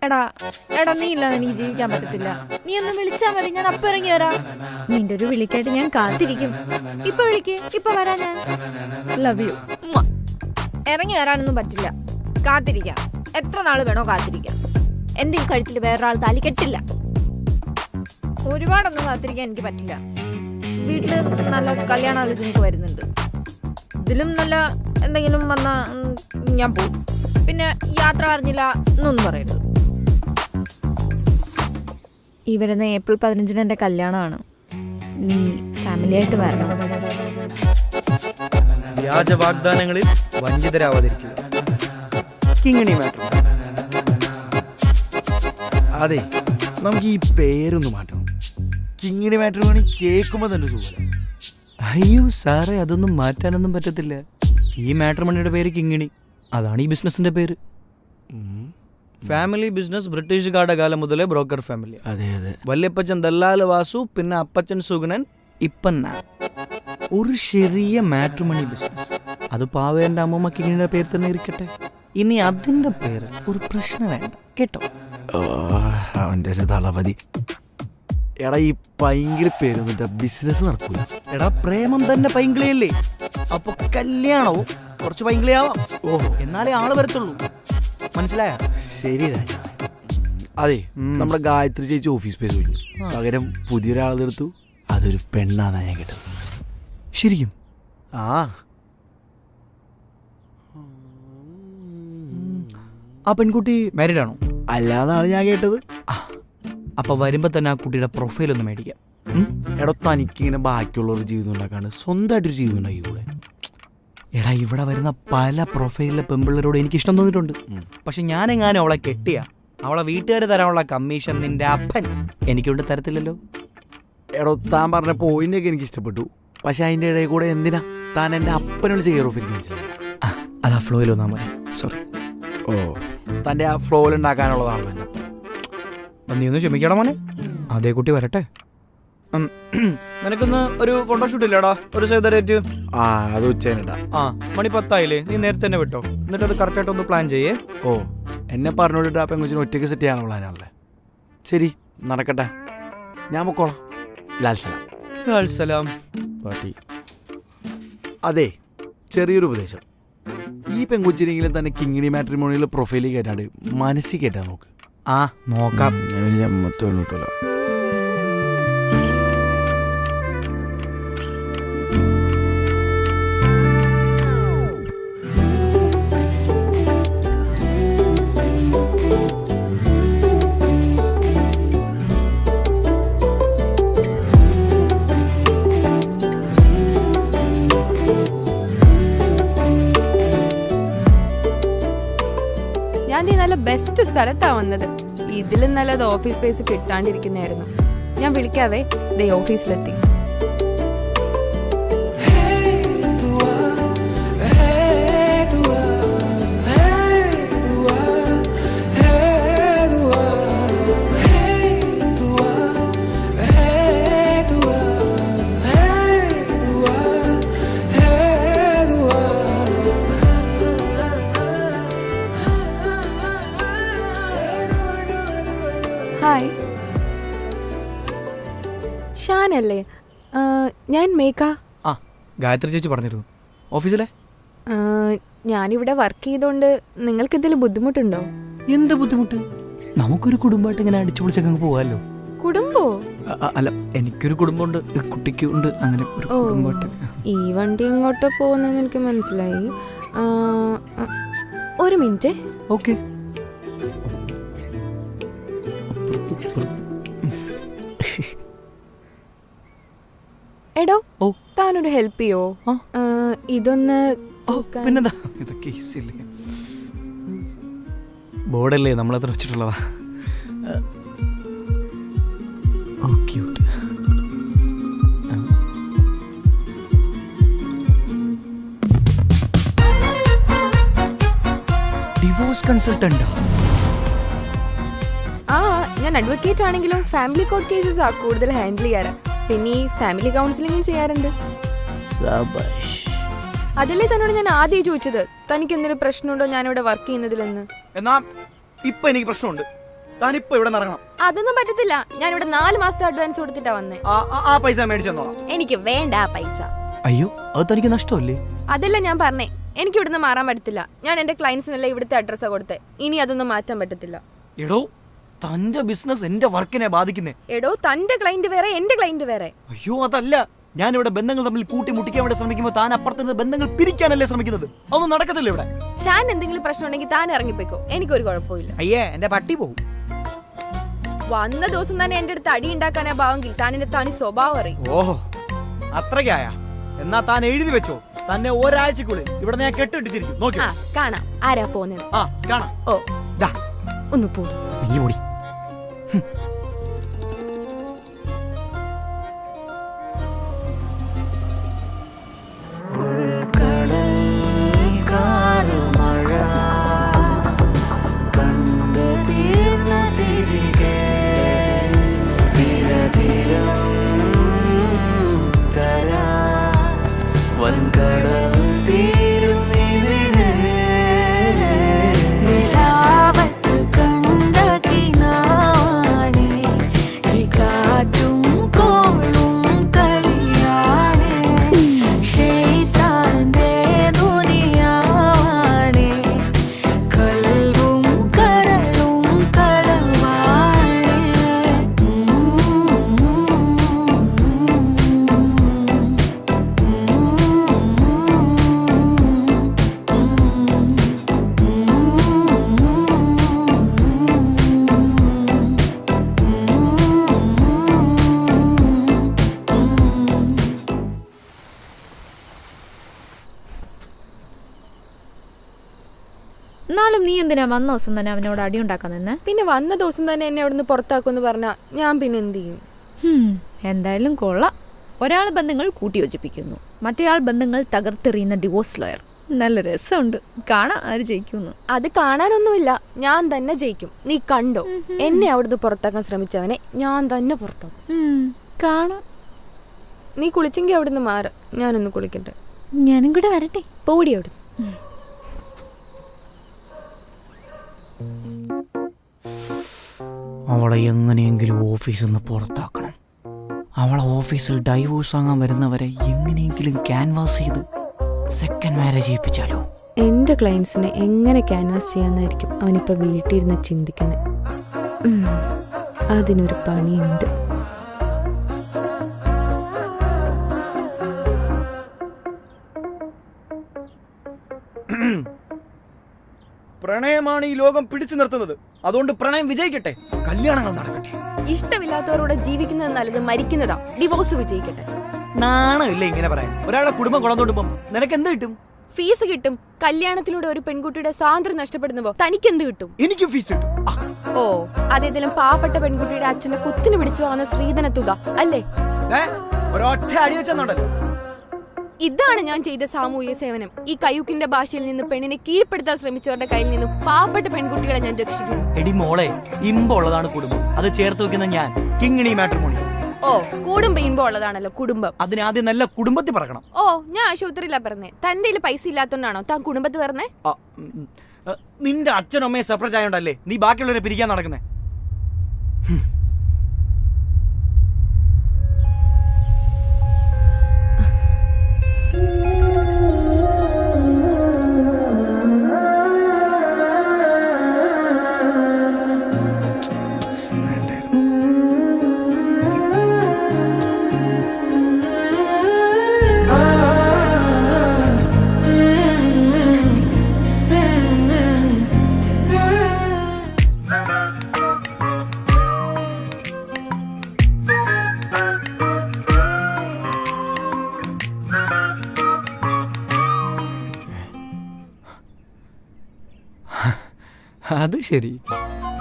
എടാ എടാ നീ ഇല്ലാതെ എനിക്ക് ജീവിക്കാൻ പറ്റത്തില്ല. നീ ഒന്ന് വിളിച്ചാൽ മതി, ഞാൻ അപ്പം ഇറങ്ങി വരാം. നിന്റെ ഒരു വിളിക്കായിട്ട് ഞാൻ കാത്തിരിക്കും. ഇപ്പൊ വിളിക്ക്, ഇപ്പൊ വരാ ഞാൻ. Love you. ഇറങ്ങി വരാനൊന്നും പറ്റില്ല, കാത്തിരിക്കാം. എത്ര നാൾ വേണോ കാത്തിരിക്കാം. എൻ്റെ ഈ കഴുത്തിൽ വേറൊരാൾ താലി കെട്ടില്ല. ഒരുപാടൊന്നും കാത്തിരിക്കാൻ എനിക്ക് പറ്റില്ല. വീട്ടിൽ നല്ല കല്യാണാലോചനയൊക്കെ വരുന്നുണ്ട്. ഇതിലും നല്ല എന്തെങ്കിലും വന്നാൽ ഞാൻ പോകും. പിന്നെ യാത്ര അറിഞ്ഞില്ല എന്നൊന്നും പറയരുത്. ഈ വരുന്ന ഏപ്രിൽ 15 എൻ്റെ കല്യാണമാണ്. നീ ഫാമിലിയായിട്ട് വരണം. വ്യാജ വാഗ്ദാനങ്ങളിൽ വഞ്ചിതരാവാതിരിക്കുക. കിങ്ങിണി മാറ്റം. അതെ, നമുക്ക് ഈ പേരൊന്ന് മാറ്റണം. കിങ്ങിണി മാട്രിമോണി കേൾക്കുമ്പോൾ തന്നെ സുഖം. അയ്യോ സാറേ, അതൊന്നും മാറ്റാനൊന്നും പറ്റത്തില്ല. ഈ മാട്രിമോണിയുടെ പേര് കിങ്ങിണി, അതാണ് ഈ ബിസിനസിന്റെ പേര്. ഫാമിലി ബിസിനസ് ബ്രിട്ടീഷുകാരുടെ കാലം മുതലേ ബ്രോക്കർ ഫാമിലി. അതെ അതെ. വല്യപ്പച്ചൻ ദല്ലാല് വാസു, പിന്നെ അപ്പച്ചൻ സുഗനൻ, ഇപ്പൻ ഞാൻ. ഒരു ചെറിയ മാട്രിമണി ബിസിനസ്. അത് പാവേന്റെ അമ്മമ്മ കിങ്ങിണിയുടെ പേര് തന്നെ ഇരിക്കട്ടെ. ഇനി അതിന്റെ പേര് ഒരു പ്രശ്നം വേണ്ട കേട്ടോ. അവൻ്റെ ഒരു തളപതി. എടാ, ഈ ഭയങ്കര പേരൊന്നിട്ട് ബിസിനസ് നടക്കൂല. എടാ, പ്രേമം തന്നെ പൈങ്കിളിയല്ലേ, അപ്പൊ കല്യാണവും കുറച്ച് പൈങ്കിളിയാവാം. ഓഹോ, എന്നാലേ ആള് വരത്തുള്ളൂ. മനസ്സിലായ? ശരി രാജ. അതെ, നമ്മുടെ ഗായത്രി ചേച്ചി ഓഫീസ് സ്പേസ് പോയി. പകരം പുതിയൊരാളെടുത്തു. അതൊരു പെണ്ണാന്നാ ഞാൻ കേട്ടത്. ശരിക്കും? ആ, ആ പെൺകുട്ടി മാരീഡ് ആണോ? അല്ലാന്നാണ് ഞാൻ കേട്ടത്. അപ്പൊ വരുമ്പോ തന്നെ ആ കുട്ടിയുടെ പ്രൊഫൈൽ ഒന്ന് മേടിക്കാം. എടാ, തനിക്കിങ്ങനെ ബാക്കിയുള്ളവർ ജീവിതം ഉണ്ടാക്കാണ്ട് സ്വന്തമായിട്ടൊരു ജീവിതം ഉണ്ടാക്കി കൂടെ? എടാ, ഇവിടെ വരുന്ന പല പ്രൊഫൈലിലെ പെമ്പിള്ളേരോട് എനിക്ക് ഇഷ്ടം തോന്നിയിട്ടുണ്ട്. പക്ഷെ ഞാനെങ്ങാനും അവളെ കെട്ടിയ അവളെ വീട്ടുകാർ തരാനുള്ള കമ്മീഷൻ നിന്റെ അപ്പൻ എനിക്കൊണ്ട് തരത്തില്ലല്ലോ. എടോ, താൻ പറഞ്ഞ പോയിന്റൊക്കെ എനിക്ക് ഇഷ്ടപ്പെട്ടു. പക്ഷെ അതിൻ്റെ ഇടയിൽ കൂടെ എന്തിനാ താൻ എൻ്റെ അപ്പനോട് കെയർ ഓഫ് എനിക്ക് മനസ്സിലായി. അതാ ഫ്ലോയിൽ വന്നാൽ മതി. സോറി. ഓ, തൻ്റെ ആ ഫ്ലോയിൽ ഉണ്ടാക്കാനുള്ളതാണല്ലോ എൻ്റെ അപ്പൻ. നീ ഒന്ന് ക്ഷമിക്കണം മോനെ, അതേ കുട്ടി വരട്ടെ. നിനക്കൊന്ന് ഒരു ഫോട്ടോഷൂട്ട് ഇല്ലടാ, ഒരു സേവ് ദ ഡേറ്റ്? ആ, അത് ഉച്ചേനിട്ടാ. ആ, മണി 10 ആയില്ലേ, നീ നേരത്തെ തന്നെ വിട്ടോ. എന്നിട്ട് അത് കറക്റ്റായിട്ടൊന്ന് പ്ലാൻ ചെയ്യേ. ഓ, എന്നെ പറഞ്ഞോട്ടിട്ട് ആ പെങ്കൊച്ചിന് ഒറ്റയ്ക്ക് സെറ്റ് ചെയ്യാനുള്ള പ്ലാനാണല്ലേ. ശരി, നടക്കട്ടെ, ഞാൻ പൊക്കോളാം. ലാൽസലാം. ലാൽസലാം പാട്ടി. അതെ, ചെറിയൊരു ഉപദേശം. ഈ പെങ്കൊച്ചിനെങ്കിലും തന്നെ കിങ്ങിണി മാട്രിമോണിയിൽ പ്രൊഫൈലിൽ കയറ്റാണ്ട് മനസ്സിൽ കയറ്റാൻ നോക്ക്. ആ, നോക്കാം. ഞാൻ മൊത്തം കിട്ടുമല്ലോ. ഞാൻ നല്ല ബെസ്റ്റ് സ്ഥലത്താ വന്നത്. ഇതിലും നല്ലത് ഓഫീസ് സ്പേസ് കിട്ടാണ്ടിരിക്കുന്നതായിരുന്നു. ഞാൻ വിളിക്കാവേ. ദേ ഓഫീസിലെത്തി. ഹായ്, ഷാനല്ലേ? ഞാൻ മേഘ. ആ, ഗായത്രി ചേച്ചി പറഞ്ഞിരുന്നു. ഓഫീസിലെ ഞാനിവിടെ വർക്ക് ചെയ്തോണ്ട് നിങ്ങൾക്ക് എന്തെങ്കിലും ബുദ്ധിമുട്ടുണ്ടോ? എന്ത് ബുദ്ധിമുട്ട്? നമുക്കൊരു കുടുംബമായിട്ട് ഇങ്ങനെ അടിച്ചു പൊളിച്ചൊക്കെ പോകാമല്ലോ. കുടുംബോ? അല്ല, എനിക്കൊരു കുടുംബമുണ്ട്, കുട്ടിക്കും ഉണ്ട്. അങ്ങനെ ഒരു കുടുംബമായിട്ട്. ഈ വണ്ടി എങ്ങോട്ടാ പോകുന്നതെന്ന് എനിക്ക് മനസ്സിലായി. ഒരു മിനിറ്റ്. ഓക്കെ. എടോ, താനൊരു ഹെൽപ്പ് ചെയ്യോ? ഇതൊന്ന് പിന്നെന്താ, ഇതൊക്കെ ഈസിയല്ലേ. ബോർഡല്ലേ നമ്മളത്ര വെച്ചിട്ടുള്ളതാ. ഡിവോഴ്സ് കൺസൾട്ടന്റാ? ആ, ഞാൻ അഡ്വക്കേറ്റ് ആണെങ്കിലും ഫാമിലി കോർട്ട് കേസസ് ആ കൂടുതൽ ഹാൻഡിൽ ചെയ്യാറ്. പിന്നെ ഈ ഫാമിലി കൗൺസിലിംഗും ചെയ്യാറുണ്ട്. അതല്ലേ തന്നോട് ഞാൻ ആദ്യം ചോദിച്ചത്, തനിക്ക് എന്തെങ്കിലും പ്രശ്നമുണ്ടോ ഞാനിവിടെ വർക്ക് ചെയ്യുന്നതിലെന്ന്. എന്നാ ഇപ്പൊ എനിക്ക് പ്രശ്നമുണ്ട്. താനിപ്പോ ഇവിടെ ഇറങ്ങണം. അതൊന്നും പറ്റത്തില്ല. ഞാൻ ഇവിടെ 4 മാസത്തെ അഡ്വാൻസ് കൊടുത്തിട്ടാ വന്നേ. ആ പൈസ മേടിച്ചു തന്നോളാം. എനിക്ക് വേണ്ട ആ പൈസ. അയ്യോ, അത് തനിക്ക് നഷ്ടമല്ലേ? അതല്ല ഞാൻ പറഞ്ഞേ, എനിക്ക് ഇവിടുന്ന് മാറാൻ പറ്റത്തില്ല. ഞാൻ എന്റെ ക്ലയൻസിനെല്ലാം ഇവിടുത്തെ അഡ്രസ്സാ കൊടുത്തേ. ഇനി അതൊന്നും മാറ്റാൻ പറ്റത്തില്ല. എടോ, തന്റെ ബിസിനസ് എന്റെ വർക്കിനെ ബാധിക്കുന്നേ. എടോ, തന്റെ ക്ലയന്റ് വേറെ, എന്റെ ക്ലയന്റ് വേറെ. അയ്യോ, അതല്ല. ഞാനിവിടെ ബന്ധങ്ങൾ തമ്മിൽ കൂട്ടി മുട്ടിക്കാൻ വേണ്ടി ശ്രമിക്കുമ്പോൾ താൻ അപ്പുറത്തുനിന്ന് ബന്ധങ്ങൾ പിരിക്കാനല്ലേ ശ്രമിക്കുന്നത്. അതൊന്നും നടക്കത്തില്ല ഇവിടെ. ഷാൻ എന്തെങ്കിലും പ്രശ്നം ഉണ്ടെങ്കിൽ താൻ ഇറങ്ങിപ്പോയിക്കോ, എനിക്കൊരു കുഴപ്പമില്ല. അയ്യേ, എന്റെ പട്ടി പോകും. വന്ന ദിവസം തന്നെ എന്റെ അടുത്ത് അടി ഉണ്ടാക്കാനാ ഭാവെങ്കിൽ താൻ എന്റെ തനി സ്വഭാവം അറിയും. ഓഹോ, അത്രയ്ക്കായ? എന്നാ താൻ എഴുതി വെച്ചോ, തന്നെ ഒരാഴ്ചക്കുള്ളിൽ ഇവിടെ ഞാൻ കെട്ടിട്ടിരിക്കും. നോക്കി കാണാം ആരാ പോന്നത്. കാണാം. ഓ ദാ ഒന്ന് പോ. നീ ഓടി. എന്നാലും നീ എന്തിനാ വന്ന ദിവസം തന്നെ അവനോട് അടി ഉണ്ടാക്കാൻ നിന്ന്? പിന്നെ വന്ന ദിവസം തന്നെ എന്നെ അവിടുന്ന് പുറത്താക്കുമെന്ന് പറഞ്ഞാ ഞാൻ പിന്നെ എന്ത് ചെയ്യും? എന്തായാലും കൊള്ളാം. ഒരാൾ ബന്ധങ്ങൾ കൂട്ടിയോജിപ്പിക്കുന്നു, മറ്റേയാൾ ബന്ധങ്ങൾ തകർത്തെറിയുന്ന ഡിവോഴ്സ് ലോയർ. നല്ല രസമുണ്ട്. കാണാൻ ആര് ജയിക്കുന്നു? അത് കാണാനൊന്നുമില്ല, ഞാൻ തന്നെ ജയിക്കും. നീ കണ്ടോ, എന്നെ അവിടുന്ന് പുറത്താക്കാൻ ശ്രമിച്ചവനെ ഞാൻ തന്നെ പുറത്താക്കും. കാണാം. നീ കുളിച്ചെങ്കിൽ അവിടുന്ന് മാറ, ഞാനൊന്ന് കുളിക്കട്ടെ. ഞാനും കൂടെ വരട്ടെ. പോടി അവിടെ. അവളെ എങ്ങനെയെങ്കിലും ഓഫീസിൽ നിന്ന് പുറത്താക്കണം. അവളെ ഓഫീസിൽ ഡൈവോഴ്സ് വാങ്ങാൻ വരുന്നവരെ എങ്ങനെയെങ്കിലും ക്യാൻവാസ് ചെയ്ത് സെക്കൻഡ് മാരേജ് ചെയ്യിപ്പിച്ചാലോ? എൻ്റെ ക്ലയൻസിനെ എങ്ങനെ ക്യാൻവാസ് ചെയ്യാന്നായിരിക്കും അവനിപ്പോൾ വീട്ടിലിരുന്ന് ചിന്തിക്കുന്നത്. അതിനൊരു പണിയുണ്ട്. പ്രണയമാണ് ഈ ലോകം പിടിച്ചു നിർത്തുന്നത്. അതുകൊണ്ട് പ്രണയം വിജയിക്കട്ടെ, കല്യാണങ്ങൾ നടക്കട്ടെ. ഇഷ്ടമില്ലാത്തവരോട് ജീവിക്കുന്നത് നല്ലത് മരിക്കുന്നതാ. ഡിവോഴ്സ് വിജയിക്കട്ടെ. നാണമില്ല ഇങ്ങനെ പറയാൻ. ഒരാളുടെ കുടുംബം കൊളന്നോണ്ടുമ്പോ നിനക്ക് എന്ത് കിട്ടും? ഫീസ് കിട്ടും. കല്യാണത്തിലൂടെ ഒരു പെൺകുട്ടിയുടെ സ്വാതന്ത്ര്യം നഷ്ടപ്പെടുന്നുവോ തനിക്ക് എന്ത് കിട്ടും? എനിക്ക് ഫീസ് കിട്ടും. ഓ, അതേതെങ്കിലും പാവപ്പെട്ട പെൺകുട്ടിയുടെ അച്ഛനെ കുത്തിന് പിടിച്ചു വാങ്ങുന്ന സ്ത്രീധന തുക അല്ലേ? ഒരൊറ്റ അടി വെച്ചെന്നുണ്ടല്ലോ. ഇതാണ് ഞാൻ ചെയ്ത സാമൂഹിക സേവനം. ഈ കയ്യൂക്കിന്റെ ഭാഷയിൽ നിന്ന് പെണ്ണിനെ കീഴ്പ്പെടുത്താൻ ശ്രമിച്ചവരുടെ കയ്യിൽ നിന്നും പാവപ്പെട്ട പെൺകുട്ടികളെ ഞാൻ രക്ഷിക്കുന്നു. എടി മോളെ, ഇമ്പുള്ളതാണ് കുടുംബം. അത് ചേർത്ത് വെക്കുന്ന ഞാൻ കിങ്ങിണി മാട്രിമോണി. ഓ, കുടുംബം ഇമ്പം ഉള്ളതാണല്ലോ കുടുംബം. അതിനാദ്യം നല്ല കുടുംബത്തിൽ പറക്കണം. ഓ, ഞാൻ ആശുപത്രിയിലാ പറഞ്ഞേ. തന്റെ പൈസ ഇല്ലാത്തോണ്ടാണോ താൻ കുടുംബത്തിൽ പറഞ്ഞേ? നിന്റെ അച്ഛനും അമ്മയെ സെപ്പറേറ്റ് ആയോണ്ടല്ലേ നീ ബാക്കിയുള്ളവരെ പിരിക്കാൻ നടക്കുന്നേ? അത് ശരി,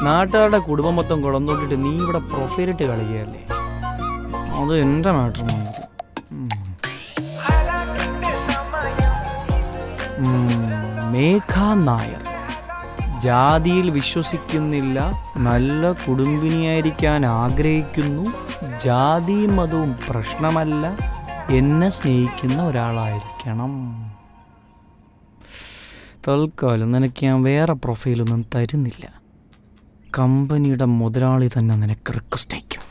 നാട്ടുകാരുടെ കുടുംബം മൊത്തം കുളന്നോട്ടിട്ട് നീ ഇവിടെ പ്രൊഫൈലിട്ട് കളിക്കുകയല്ലേ? അത് എൻ്റെ മാട്രിമോണി. മേഘ നായർ ജാതിയിൽ വിശ്വസിക്കുന്നില്ല, നല്ല കുടുംബിനിയായിരിക്കാൻ ആഗ്രഹിക്കുന്നു, ജാതി മതവും പ്രശ്നമല്ല, എന്നെ സ്നേഹിക്കുന്ന ഒരാളായിരിക്കണം. തൽക്കാലം നിനക്ക് ഞാൻ വേറെ പ്രൊഫൈലൊന്നും തരുന്നില്ല. കമ്പനിയുടെ മുതലാളി തന്നെ നിനക്ക് റിക്വസ്റ്റ് അയക്കും.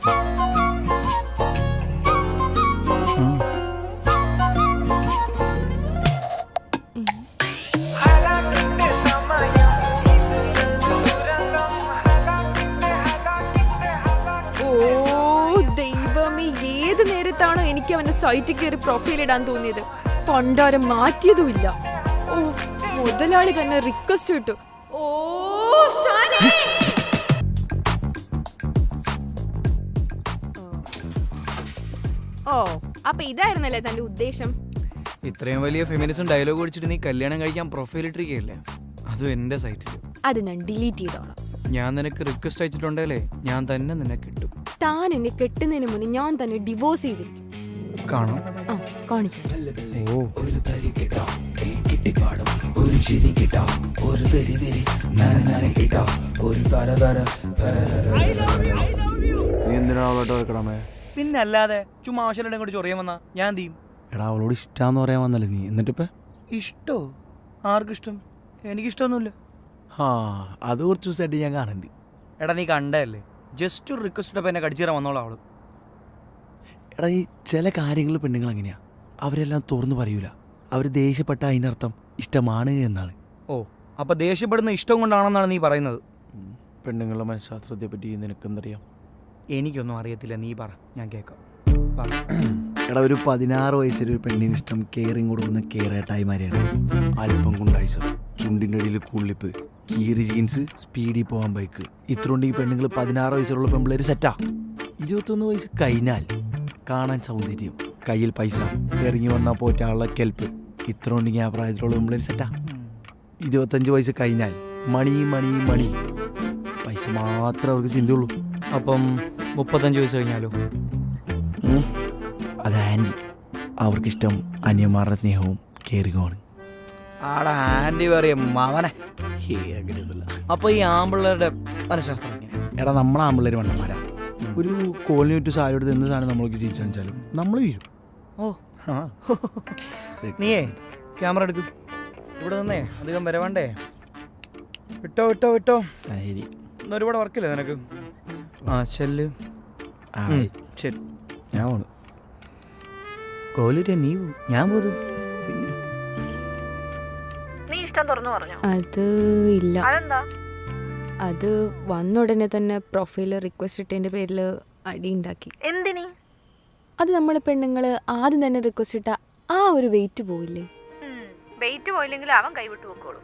ഏത് നേരത്താണോ എനിക്ക് അവന്റെ സൈറ്റിൽ കയറി പ്രൊഫൈൽ ഇടാൻ തോന്നിയത്, പണ്ടാരം മാറ്റിയതുമില്ല. ഓ, മുതലാളി തന്നെ റിക്വസ്റ്റ് ഇട്ടു. ഓ ഷാനി, ഓ അപ്പൊ ഇതായിരുന്നല്ലേ തന്റെ ഉദ്ദേശം? ഇത്രയും വലിയ ഫെമിനിസം ഡയലോഗ് അടിച്ചിട്ട് നീ കല്യാണം കഴിക്കാൻ പ്രൊഫൈൽ ഇട്ടിരിക്കുകയല്ലേ, അതും എൻ്റെ സൈറ്റിൽ. അത് ഞാൻ ഡിലീറ്റ് ചെയ്തോളാം. ഞാൻ നിനക്ക് റിക്വസ്റ്റ് അയച്ചിട്ടുണ്ടല്ലേ, ഞാൻ തന്നെ നിന്നെ കിട്ടും. താൻ എന്നെ കെട്ടുന്നതിന് മുന്നേ ഞാൻ തന്നെ ഡിവോഴ്സ് ചെയ്തിരിക്കും. കാണാം. ആ കാണിച്ചു. ഓ നീ എന്തിനാ അവളോട്ട് വെക്കണമേ? പിന്നെ അല്ലാതെ ചുമ്മാ ആവശ്യം കൂടി ചൊറിയാൻ വന്നാ ഞാൻ തീയും. എടാ അവളോട് ഇഷ്ടാന്ന് പറയാൻ വന്നല്ലേ നീ, എന്നിട്ടിപ്പ ഇഷ്ടോ? ആർക്കിഷ്ടം? എനിക്കിഷ്ടമൊന്നുമില്ല. ആ അത് കുറച്ച് ദിവസമായിട്ട് ഞാൻ കാണുന്നുണ്ട്. എടാ നീ കണ്ടല്ലേ, ജസ്റ്റ് ഒരു റിക്വസ്റ്റ് ഇട്ടപ്പോൾ എന്നെ കടിച്ചു തരാൻ വന്നോളാം അവള്. എടാ ഈ ചില കാര്യങ്ങൾ പെണ്ണുങ്ങൾ എങ്ങനെയാ, അവരെല്ലാം തുറന്നു പറയൂല. അവർ ദേഷ്യപ്പെട്ട അതിനർത്ഥം ഇഷ്ടമാണ് എന്നാണ്. ഓ, അപ്പൊ ദേഷ്യപ്പെടുന്ന ഇഷ്ടം കൊണ്ടാണെന്നാണ് നീ പറയുന്നത്? പെണ്ണുങ്ങളുടെ മനഃശാസ്ത്രത്തെ പറ്റി നിനക്കെന്തറിയാം? എനിക്കൊന്നും അറിയത്തില്ല, നീ പറ, ഞാൻ കേൾക്കാം. എടാ ഒരു 16 വയസ്സിലൊരു പെണ്ണിന് ഇഷ്ടം കെയറിങ് കൊടുക്കുന്ന കെയറേട്ടായിമാരെയാണ്. അല്പം കുണ്ടായിസം, ചുണ്ടിൻ്റെ ഇടയിൽ കുള്ളിപ്പ്, കീറി ജീൻസ്, സ്പീഡിൽ പോകാൻ ബൈക്ക്. ഇത്രകൊണ്ട് ഈ പെണ്ണുങ്ങൾ 16 വയസ്സുള്ള പെമ്പിള്ളേർ സെറ്റാ. 21 വയസ്സ് കഴിഞ്ഞാൽ കാണാൻ സൗന്ദര്യം, കയ്യിൽ പൈസ, ഇറങ്ങി വന്നാൽ പോറ്റാനുള്ള കെൽപ്പ്. ഇത്രകൊണ്ട് ഞാൻ പ്രായത്തിലുള്ള പെമ്പിള്ളേർ സെറ്റാ. 25 വയസ്സ് കഴിഞ്ഞാൽ മണി മണി മണി, പൈസ മാത്രമേ അവർക്ക് ചിന്തയുള്ളൂ. അപ്പം 35 വയസ്സ് കഴിഞ്ഞാലോ? അത് ആൻറ്റി, അവർക്കിഷ്ടം അന്യന്മാരുടെ സ്നേഹവും കെയറിങ്ങുമാണ്. ആടാ ആൻറ്റി പറയും അവനെ. അപ്പൊ ഈ ആമ്പിള്ളേരുടെ മനഃശാസ്ത്രം എങ്ങനെയാ? എടാ നമ്മളെ ആമ്പിള്ളേർ വണ്ണന്മാരാ. ഒരു കോളിന് ചുറ്റും സാരി എടുത്ത് എന്ത് സാധനം നമ്മൾക്ക് ചിരിച്ചു കാണിച്ചാലും നമ്മൾ വീഴും. ഓ നീയേ ക്യാമറ എടുക്കും, ഇവിടെ നിന്നേ അധികം വരവേണ്ടേ. വിട്ടോ വിട്ടോ വിട്ടോ, ശരി. ഇന്ന് ഒരുപാട് വർക്കില്ലേ നിനക്ക്? ആ ചെല്ല്. ശരി, ഞാൻ പോണു. കോലിട്ട് നീ ഞാൻ പോതും. നീ ഇഷ്ടം തുറന്നു പറഞ്ഞോ? അത് ഇല്ല. അതെന്താ? അത് വന്ന ഉടനെ തന്നെ പ്രൊഫൈൽ റിക്വസ്റ്റ് ഇട്ടതിന്റെ പേരിൽ അടി ഉണ്ടാക്കി. എന്തിനി? അത് നമ്മളെ പെണ്ണുങ്ങള് ആദ്യം തന്നെ റിക്വസ്റ്റ് ഇട്ട ആ ഒരു വെയിറ്റ് പോയില്ലേ? വെയിറ്റ് പോയില്ലെങ്കിൽ അവൻ കൈവിട്ട് വെക്കോളൂ.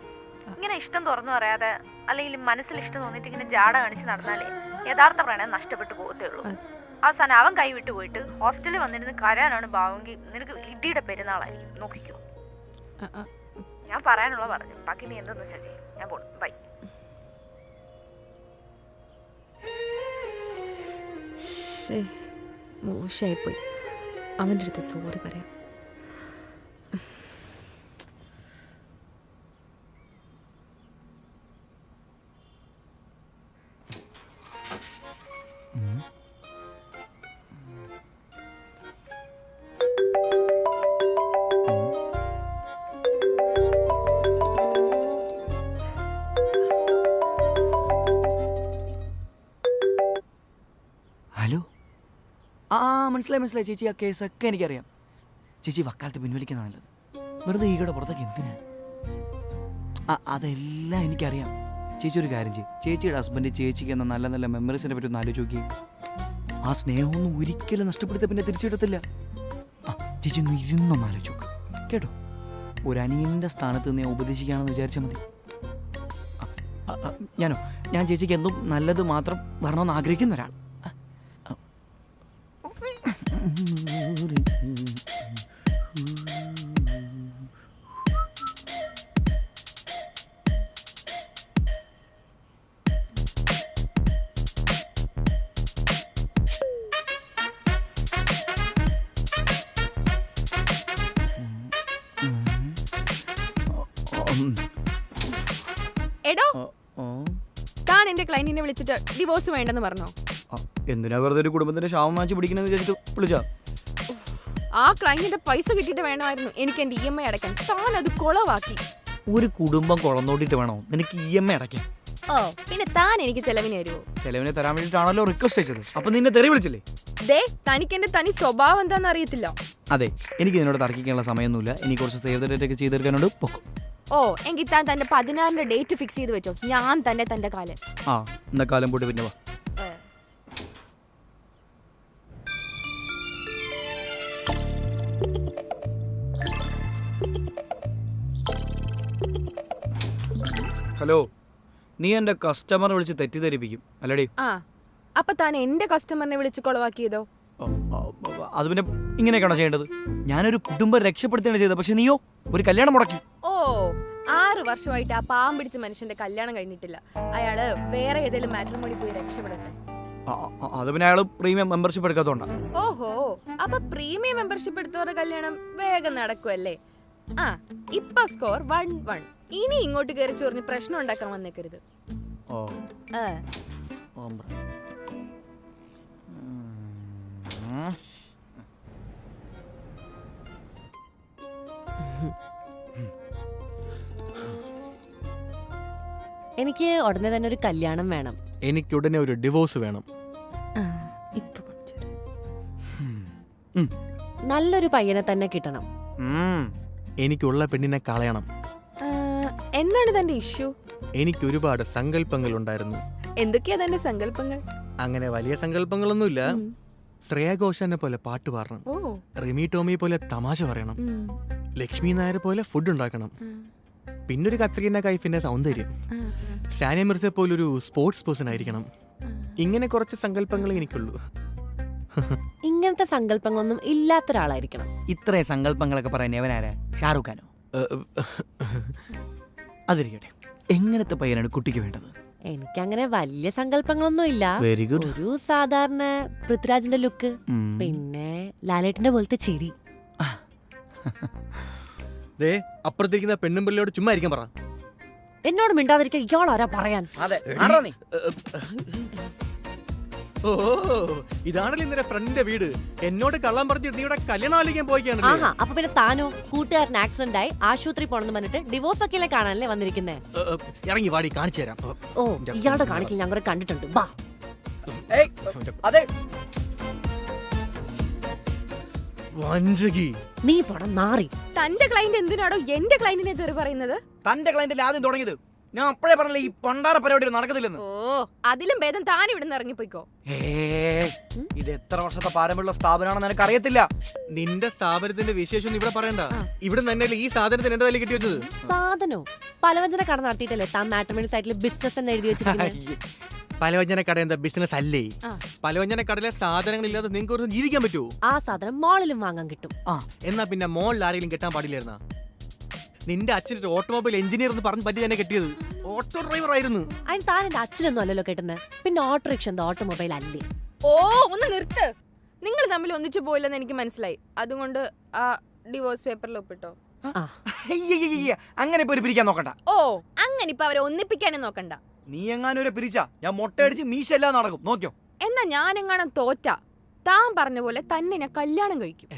ഇങ്ങനെ ഇഷ്ടം തുറന്നു പറയാതെ അല്ലെങ്കിൽ മനസ്സിൽ ഇഷ്ടം തോന്നിട്ട് ഇങ്ങനെ ജാട കാണിച്ച് നടന്നാലേ യഥാർത്ഥ പ്രണയം നഷ്ടപ്പെട്ടു പോകത്തേ ഉള്ളൂ. അവസാനം അവൻ കൈവിട്ട് പോയിട്ട് ഹോസ്റ്റലിൽ വന്നിരുന്ന് കരയാനാണ് ഭാവമെങ്കിൽ നിനക്ക് ഇടിയുടെ പെരുന്നാളായിരിക്കും. നോക്കിക്കോ, ഞാൻ പറയാനുള്ള പറഞ്ഞു. ബാക്കി നീ എന്തെന്ന് വെച്ചാൽ ചെയ്യും. ഞാൻ പോണു, ബൈ. മോശമായിപ്പോയി. അവൻ്റെ അടുത്ത് സോറി പറയാം. ഹലോ, ആ മനസ്സിലായി മനസ്സിലായി ചേച്ചി. ആ കേസൊക്കെ എനിക്കറിയാം ചേച്ചി. വക്കാലത്ത് പിൻവലിക്കുന്ന നല്ലത്. വെറുതെ ഈകടെ പുറത്തേക്ക് എന്തിനാ? അതെല്ലാം എനിക്കറിയാം ചേച്ചി. ഒരു കാര്യം ചെയ്യും, ചേച്ചിയുടെ ഹസ്ബൻഡ് ചേച്ചിക്ക് എന്ന നല്ല നല്ല മെമ്മറീസിനെ പറ്റി ഒന്ന് ആലോചിച്ച് നോക്കി. ആ സ്നേഹമൊന്നും ഒരിക്കലും നഷ്ടപ്പെടുത്ത പിന്നെ തിരിച്ചിടത്തില്ല. ചേച്ചി ഒന്ന് ഇരുന്നൊന്ന് ആലോചിച്ച് നോക്ക് കേട്ടോ. ഒരു അനിയൻ്റെ സ്ഥാനത്ത് നിന്ന് ഉപദേശിക്കുകയാണെന്ന് വിചാരിച്ചാൽ മതി. ഞാൻ ചേച്ചിക്ക് എന്തും നല്ലത് മാത്രം വരണമെന്ന് ആഗ്രഹിക്കുന്ന ഒരാൾ. എടോ, താൻ എന്റെ ക്ലയന്റിനെ വിളിച്ചിട്ട് ഡിവോഴ്സ് വേണ്ടെന്ന് പറഞ്ഞോ? എന്തിനാ വെറുതെ ഒരു കുടുംബത്തിന്റെ ശാപം വാങ്ങിച്ച് പിടിക്കുന്നത് വിചാരിച്ചിട്ട് വിളിച്ചാ? ആ ക്ലയന്റിന്റെ പൈസ കിട്ടിയിട്ട് വേണമായിരുന്നു എനിക്ക് എന്റെ EMI അടയ്ക്കാൻ. താൻ അത് കൊളവാക്കി. ഒരു കുടുംബം കുളന്നോട്ടിട്ട് വേണോ നിനക്ക് EMI അടയ്ക്കാൻ? ഓ പിന്നെ താൻ എനിക്ക് ചെലവിന് തരുമോ? ചെലവിനെ തരാൻ വേണ്ടിയിട്ടാണല്ലോ റിക്വസ്റ്റ് അയച്ചത്. അപ്പൊ നിന്നെ തെറി വിളിച്ചില്ലേ? ദേ തനിക്ക് എന്റെ തനി സ്വഭാവം എന്താന്ന് അറിയത്തില്ല. അതെ, എനിക്ക് നിന്നോട് തർക്കിക്കാനുള്ള സമയമൊന്നുമില്ല. എനിക്ക് കുറച്ച് സേവ് ദ ഡേറ്റ് ഒക്കെ ചെയ്തെടുക്കാനോട് പൊക്കും. ഓ എങ്കിൽ താൻ തന്റെ 16ന്റെ ഡേറ്റ് ഫിക്സ് ചെയ്ത് വെച്ചോ. ഞാൻ തന്റെ കാലം. ആ എന്നാ കാലം പോട്ട് പിന്നെ വാ. ഹലോ, നീ എൻ്റെ കസ്റ്റമറെ വിളിച്ച് തെറ്റിദ്ധരിപ്പിക്കും അല്ലടി? ആ അപ്പൊ താൻ എന്റെ കസ്റ്റമറിനെ വിളിച്ച് കൊളവാക്കിയതോ? അത് പിന്നെ ഇങ്ങനെയൊക്കെയാണോ ചെയ്യേണ്ടത്? ഞാനൊരു കുടുംബം രക്ഷപ്പെടുത്തുകയാണ് ചെയ്തത്, പക്ഷെ നീയോ ഒരു കല്യാണം മുടക്കി. ഓ 6 വർഷമായിട്ട് ആ പാവം പിടിച്ച മനുഷ്യന്റെ കല്യാണം കഴിഞ്ഞിട്ടില്ല. അയാള് വേറെ ഏതെങ്കിലും മാട്രിമോണി പോയി രക്ഷപ്പെടട്ടെ. അത് പിന്നെ അയാൾ പ്രീമിയം മെമ്പർഷിപ്പ് എടുക്കാത്തോണ്ടാ. ഓഹോ, അപ്പൊ പ്രീമിയം മെമ്പർഷിപ്പ് എടുത്തവരുടെ കല്യാണം വേഗം നടക്കുമല്ലേ? ആ ഇപ്പൊ സ്കോർ 1-1. ഇനി ഇങ്ങോട്ട് കയറി ചൊറിഞ്ഞ് പ്രശ്നം ഉണ്ടാക്കാൻ വന്നേക്കരുത്. ഓ ആ, ഓംബ്ര. എനിക്ക് ഉടനെ തന്നെ ഒരു കല്യാണം വേണം. എനിക്ക് ഉടനെ ഒരു ഡിവോഴ്സ് വേണം. ഇപ്പൊ കുറച്ച് നല്ലൊരു പയ്യനെ തന്നെ കിട്ടണം. എനിക്കുള്ള പെണ്ണിനെ കളയണം. എന്താണ് തന്റെ ഇഷ്യൂ? എനിക്ക് ഒരുപാട് സങ്കല്പങ്ങൾ ഉണ്ടായിരുന്നു. എന്തൊക്കെയാ തന്റെ സങ്കല്പങ്ങൾ? അങ്ങനെ വലിയ സങ്കല്പങ്ങളൊന്നുമില്ല. ശ്രേയ ഘോഷാനെ പോലെ പാട്ട് പാടണം, ഓ റിമി ടോമി പോലെ തമാശ പറയണം, ലക്ഷ്മി നായർ പോലെ ഫുഡ് ഉണ്ടാക്കണം, പിന്നൊരു കത്രീന കൈഫിന്റെ സൗന്ദര്യം, ഷാനിയ മിർസ പോലൊരു സ്പോർട്സ് പേഴ്സൺ ആയിരിക്കണം. ഇങ്ങനെ കുറച്ച് സങ്കല്പങ്ങളെ എനിക്കുള്ളൂ. ഇങ്ങനത്തെ സങ്കല്പങ്ങളൊന്നും ഇല്ലാത്ത ഒരാളായിരിക്കണം. ഇത്രയും സങ്കല്പങ്ങളൊക്കെ പറയാൻ എവനാരാ? ഷാറൂഖ് ഖാനോ? അതിരിക്കട്ടെ, എങ്ങനത്തെ പയ്യനാണ് കുട്ടിക്ക് വേണ്ടത്? എനിക്കങ്ങനെ വലിയ സങ്കല്പങ്ങളൊന്നും ഇല്ല. Very good. ഒരു സാധാരണ പൃഥ്വിരാജിന്റെ ലുക്ക്, പിന്നെ ലാലേട്ടന്റെ പോലത്തെ ചിരി. ദേ അപ്പുറത്തിരിക്കുന്ന പെണ്ണും പിള്ളയോട് ചുമ്മാ ഇരിക്കാൻ പറ. എന്നോട് മിണ്ടാതിരിക്കാൻ ഇയാളാരാ പറയാൻ? അതെ, ഓ ഇതാണല്ലോ ഇന്നലെ ഫ്രണ്ടിന്റെ വീട്. എന്നോട് കള്ളം പറഞ്ഞിട്ട് നീ ഇവിടെ കല്യാണം ആലോചിക്കാൻ പോയിക്കാണല്ലേ? ആഹാ, അപ്പൊ പിന്നെ താനോ? കൂട്ടുകാരൻ ആക്സിഡന്റ് ആയി ആശുപത്രി പോണെന്ന് പറഞ്ഞിട്ട് ഡിവോഴ്സ് വക്കീലെ കാണാനല്ലേ വന്നിരിക്കുന്നേ? ഇറങ്ങി വാടി, കാണിച്ചു തരാം. ഓ ഇയാളുടെ കാണിക്കൽ ഞാൻ കുറെ കണ്ടിട്ടുണ്ട്. വാ. അതെ, വഞ്ചകി. നീ പോടാ നാറി. തന്റെ ക്ലയന്റ് എന്തിനാണോ എന്റെ ക്ലയന്റിനെ തെറി പറയുന്നത്? തന്റെ ക്ലയന്റിൽ ആദ്യം തുടങ്ങിയത്. ഞാൻ അപ്പഴേ പറഞ്ഞില്ലേ ഈ പണ്ടാര പരിപാടി നടക്കത്തില്ലെന്ന്. ഓ അതിലും ഭേദം താൻ ഇവിടുന്ന് ഇറങ്ങിപ്പോയിക്കോ. ഇത് എത്ര വർഷത്തെ പാരമ്പര്യമുള്ള സ്ഥാപനമാണെന്ന് എനിക്ക് അറിയത്തില്ല. നിന്റെ സ്ഥാപനത്തിന്റെ വിശേഷം ഇവിടെ പറയണ്ട. ഇവിടെ തന്നെയല്ലേ ഈ സാധനത്തിന് എന്റെ തലയിൽ കിട്ടി വെച്ചത്. സാധനോ? പലവ്യഞ്ജന കട നടത്തിയിട്ടല്ലേ താൻ മാട്രിമോണി സൈറ്റിൽ ബിസിനസ് എന്ന് എഴുതി വെച്ചിരിക്കുന്നത്? പലവ്യഞ്ജന കട എന്താ ബിസിനസ് അല്ലേ? പലവ്യഞ്ജന കടയിലെ സാധനങ്ങൾ ഇല്ലാതെ നിങ്ങൾക്ക് ഒരു ജീവിക്കാൻ പറ്റുമോ? ആ സാധനം മോളിലും വാങ്ങാൻ കിട്ടും. എന്നാ പിന്നെ മോളിൽ ആരെങ്കിലും കെട്ടാൻ പാടില്ലായിരുന്നാ? നിന്റെ അച്ഛൻ ഒരു ഓട്ടോമൊബൈൽ എഞ്ചിനീയർ എന്ന് പറഞ്ഞ് പറ്റി തന്നെ കെട്ടിയത്. ഓട്ടോ ഡ്രൈവർ ആയിരുന്നു. അതിന് താൻ എന്റെ അച്ഛനൊന്നും അല്ലല്ലോ കെട്ടുന്നത്. പിന്നെ ഓട്ടോറിക്ഷ എന്താ ഓട്ടോമൊബൈൽ അല്ലേ? ഓ ഒന്ന് നിർത്ത്. നിങ്ങൾ തമ്മിൽ ഒന്നിച്ചു പോയില്ലെന്ന് എനിക്ക് മനസ്സിലായി. അതുകൊണ്ട് ആ ഡിവോഴ്സ് പേപ്പറിൽ ഒപ്പിട്ടോ. അങ്ങനെ ഇപ്പൊ പിരിക്കാൻ നോക്കണ്ട. ഓ അങ്ങനെ ഇപ്പൊ അവരെ ഒന്നിപ്പിക്കാനും നോക്കണ്ട. നീ എങ്ങാനും പിരിച്ച ഞാൻ മൊട്ടയടിച്ച് മീശെല്ലാം നടക്കും, നോക്കിയോ? എന്നാ ഞാൻ എങ്ങാനും തോറ്റ താൻ പറഞ്ഞ പോലെ തന്നെ ഞാൻ കല്യാണം കഴിക്കും.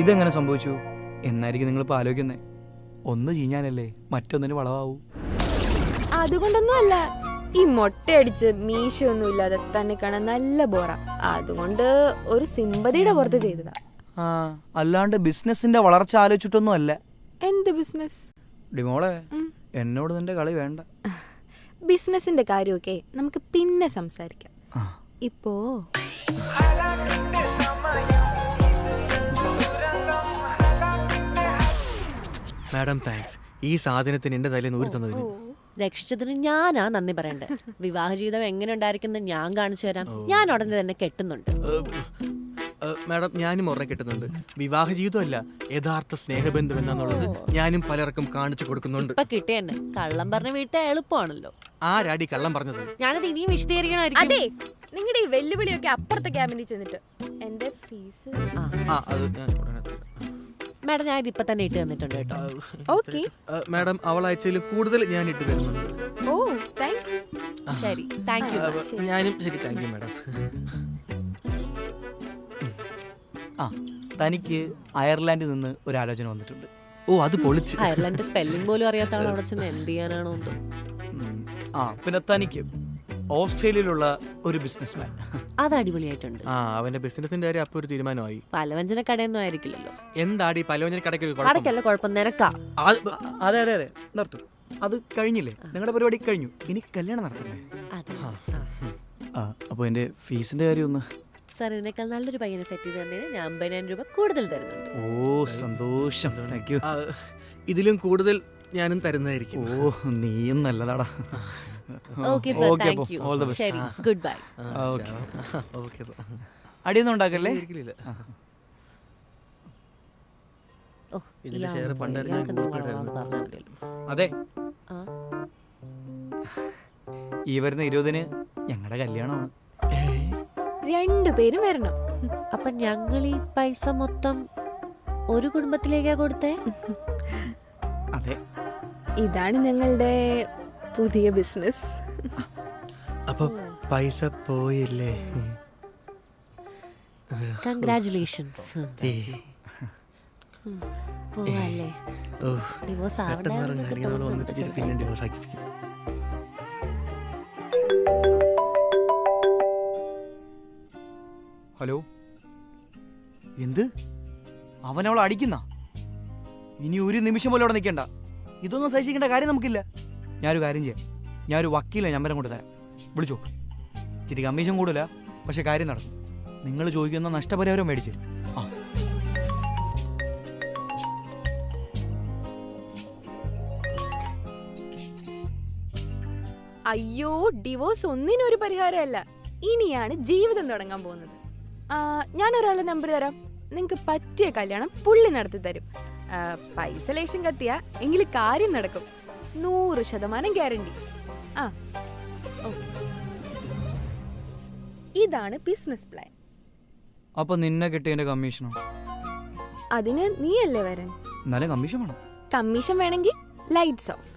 ഇതെങ്ങനെ സംഭവിച്ചു എന്നായിരിക്കും നിങ്ങളിപ്പോൾ ആലോചിക്കുന്നേ? ഒന്ന് ചീഞ്ഞാലല്ലേ മറ്റൊന്നിന് വളവാവൂ. അതുകൊണ്ടൊന്നും അല്ല, ഈ മൊട്ടയടിച്ച് മീശയൊന്നും ഇല്ലാതെ തന്നെ കാണാൻ നല്ല ബോറ. അതുകൊണ്ട് ഒരു സിമ്പതിയുടെ പുറത്ത് ചെയ്തതാ. അല്ലാണ്ട് ബിസിനസിന്റെ വളർച്ച ആലോചിച്ചിട്ടൊന്നും അല്ല. എന്ത് ബിസിനസ്? ഡിമോളെ, എന്നോട് നിന്റെ കളി വേണ്ട. ബിസിനസിന്റെ കാര്യമൊക്കെ നമുക്ക് പിന്നെ സംസാരിക്കാം. ഇപ്പോ മാഡം താങ്ക്സ്. ഈ സാധനത്തിന് എന്റെ തലേന്ന് ഊരി തന്നതിന്. രക്ഷിച്ചതിന് ഞാനാ നന്ദി പറയണ്ടേ. വിവാഹ ജീവിതം എങ്ങനെ ഉണ്ടായിരിക്കുന്നത് ഞാൻ കാണിച്ചു തരാം. ഞാൻ ഉടനെ തന്നെ കെട്ടുന്നുണ്ട്. മാഡം ഞാനും ഉടനെ കെട്ടുന്നുണ്ട്. വിവാഹ ജീവിതമല്ല, യഥാർത്ഥ സ്നേഹബന്ധം എന്നാന്നുള്ളത് ഞാനും പലർക്കും കാണിച്ചു കൊടുക്കുന്നുണ്ട്. ഇപ്പൊ കിട്ടിയെന്നെ കള്ളം പറഞ്ഞ വീട്ടെ എളുപ്പമാണല്ലോ. ആരാടി കള്ളം പറഞ്ഞത്? ഞാനത് ഇനിയും വിശദീകരിക്കണമായിരിക്കും. അതെ, നിങ്ങളുടെ ഈ വെല്ലുവിളിയൊക്കെ അപ്പുറത്തെ ക്യാബിനിൽ ചെന്നിട്ട് എന്റെ ഫീസ്. അത് ഞാൻ ഉടനെ തരാം. മാഡം ഞാൻ ഇതിപ്പോ തന്നെ ഇട്ട് തന്നിട്ടുണ്ട് കേട്ടോ. ഓക്കെ മാഡം അവൾ അയച്ചതിൽ കൂടുതൽ ഞാൻ ഇട്ട് തരുന്നുണ്ട്. ഓ താങ്ക് യു. ശരി, താങ്ക് യു. ഞാനും ശരി, താങ്ക് യു മാഡം. തനിക്ക് അയർലാൻഡിൽ നിന്ന് ഒരു ആലോചന വന്നിട്ടുണ്ട്. ഓ അത് പൊളിച്ച്. അയർലൻഡ് സ്പെല്ലിംഗ് പോലും അറിയാത്ത ആൾ അവിടെ ചെന്ന് എന്ത് ചെയ്യാനാണോ എന്തോ. പിന്നെ തനിക്ക് ഓസ്ട്രേലിയയിലുള്ള ഒരു ബിസിനസ്മാൻ. അത് അടിപൊളിയായിട്ടുണ്ട്. ആ അവന്റെ ബിസിനസിന്റെ കാര്യം അപ്പൊ ഒരു തീരുമാനമായി. പലവ്യഞ്ജന കടയൊന്നും ആയിരിക്കില്ലല്ലോ. എന്താടി പലവ്യഞ്ജന കടയ്ക്ക് ഒരു കുഴപ്പം? കടയ്ക്കല്ല കുഴപ്പം, നിനക്കാ. അതെ അതെ അതെ, നിർത്തും. അത് കഴിഞ്ഞില്ലേ, നിങ്ങളുടെ പരിപാടി കഴിഞ്ഞു. ഇനി കല്യാണം നടത്തണ്ടേ? അതെ. അപ്പോൾ എൻ്റെ ഫീസിൻ്റെ കാര്യം ഒന്ന്. സാർ ഇതിനേക്കാൾ നല്ലൊരു പയ്യനെ സെറ്റ് ചെയ്ത് തന്നതിന് ഞാൻ 50,000 രൂപ കൂടുതൽ തരുന്നുണ്ട്. ഓ സന്തോഷം, താങ്ക് യു. ഇതിലും കൂടുതൽ ഞാനും തരുന്നതായിരിക്കും. ഓ നീയും നല്ലതാടാ. Okay sir, thank you. All the best. ശരി, ഗുഡ് ബൈ. ഓക്കെ അടിയൊന്നും ഉണ്ടാക്കല്ലേ? ഓ, ഇതിന്റെ ഇയാൾ share പണ്ടായിരുന്നു, ഇയാൾക്ക് ഞാൻ എന്തെങ്കിലും കൊടുത്തിട്ടായിരുന്നു. പറഞ്ഞാൽ മതിയല്ലോ. അതെ, ആ, ഈ വരുന്ന 20-ന് ഞങ്ങളുടെ കല്യാണമാണ്. 2 പേരും വരണം. അപ്പൊ ഞങ്ങൾ ഈ പൈസ മൊത്തം ഒരു കുടുംബത്തിലേക്കാ കൊടുത്തേ? അതെ. ഇതാണ് ഞങ്ങളുടെ പുതിയ ബിസിനസ്. അപ്പൊ പൈസ പോയില്ലേ? കൺഗ്രാറ്റുലേഷൻസ്. പോവല്ലേ? ഓ ഡിവോഴ്സ് പെട്ടെന്ന് ഇറങ്ങി നമ്മൾ ഒന്നിപ്പിച്ചിട്ട് പിന്നെ ഡിവോഴ്സ് ആക്കി. ഹലോ, എന്ത്? അവനവളെ അടിക്കുന്ന? ഇനി ഒരു നിമിഷം പോലും അവിടെ നിൽക്കണ്ട. ഇതൊന്നും സഹിക്കേണ്ട കാര്യം നമുക്കില്ല. ഞാനൊരു കാര്യം ചെയ്യാം, ഞാനൊരു വക്കീലെ നമ്പരം കൊണ്ട് തരാം, വിളിച്ചോ. ഇച്ചിരി കമ്മീഷൻ കൂടില്ല, പക്ഷെ കാര്യം നടക്കും. നിങ്ങൾ ചോദിക്കുന്ന നഷ്ടപരിഹാരം മേടിച്ചു തരും. ആ അയ്യോ, ഡിവോഴ്സ് ഒന്നിനൊരു പരിഹാരമല്ല. ഇനിയാണ് ജീവിതം തുടങ്ങാൻ പോകുന്നത്. ഞാൻ ഒരാളുടെ നമ്പർ തരാം. നിങ്ങൾക്ക് പറ്റിയ കല്യാണം പുള്ളി നടത്തി തരും. പൈസ ലേശം കത്തിയ എങ്കിൽ കാര്യം നടക്കും. 100% ഗ്യാരണ്ടി. ആ ഓക്കെ, ഇതാണ് ബിസിനസ് പ്ലാൻ. അപ്പൊ നിന്നെ കിട്ടിയതിന്റെ കമ്മീഷനോ? അതിന് നീയല്ലേ വരാൻ? എന്നാലും കമ്മീഷൻ വേണം. കമ്മീഷൻ വേണമെങ്കിൽ ലൈറ്റ്സ് ഓഫ്.